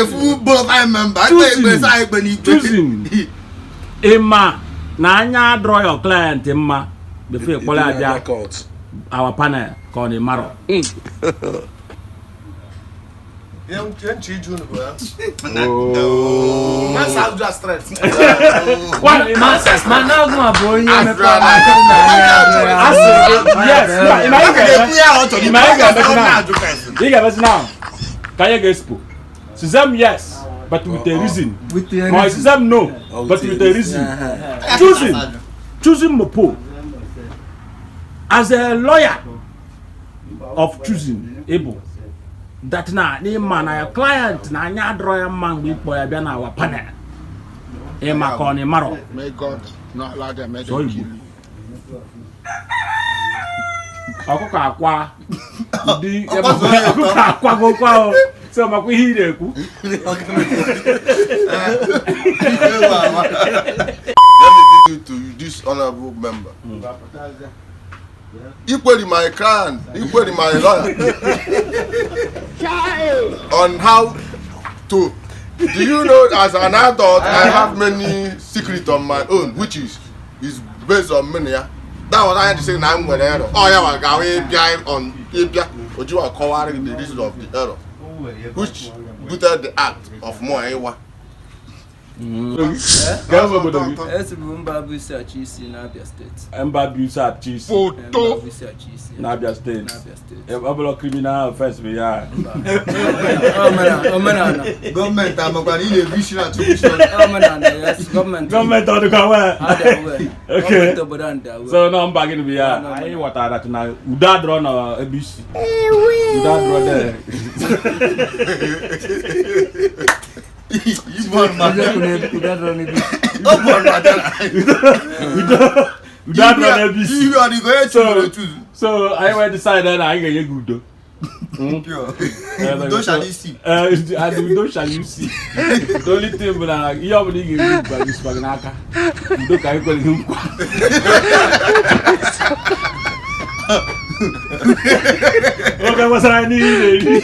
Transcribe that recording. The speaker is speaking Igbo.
a full bonafide member. Choosing. Emma, Nanya draw your client, Emma. Before you our panel called the Maro. Young children. Oh, That's how just stress. What? man, now go boy. Yes. Now. Can you guess? Suzam yes, but with a reason. Or Suzam no, but with a reason. Choosing Mopo as a lawyer of choosing able. That na ni man a client na nya draw man we boy bia na our panel. E ma ko ni Maro. May God not allow them to So kill you. you. Ọkụkọ akwa di ọkụkọ akwa go kwa o so ma ku hire ku Let me take you to this honorable member. Equally my client, equally my lawyer. On how to. Do you know, as an adult, I have many secrets on my own, which is based on money. Yeah? That was I had to say now I'm going to error. Oh yeah, well, going behind on Abia, but you are covering the reason of the error, which booted the act of more Ewa. That's Mbabu search is in Abia State. Mbabu search is Photo. in Abia State. Abolo criminal offense we are. Oh man. Government, I'm going to need a vision to vision. Oh man, yes, government On the cover. Okay. Okay. So now I'm back in the here. I what are that now? Uda draw na ABC. Uda draw there. You born man. Uda draw ABC. You are the going to choose. So I went decided I get you good. Don't shall you see. And don't shall you see. The only thing but you already give me by this Magnaka. You don't call him. Okay, what's I need?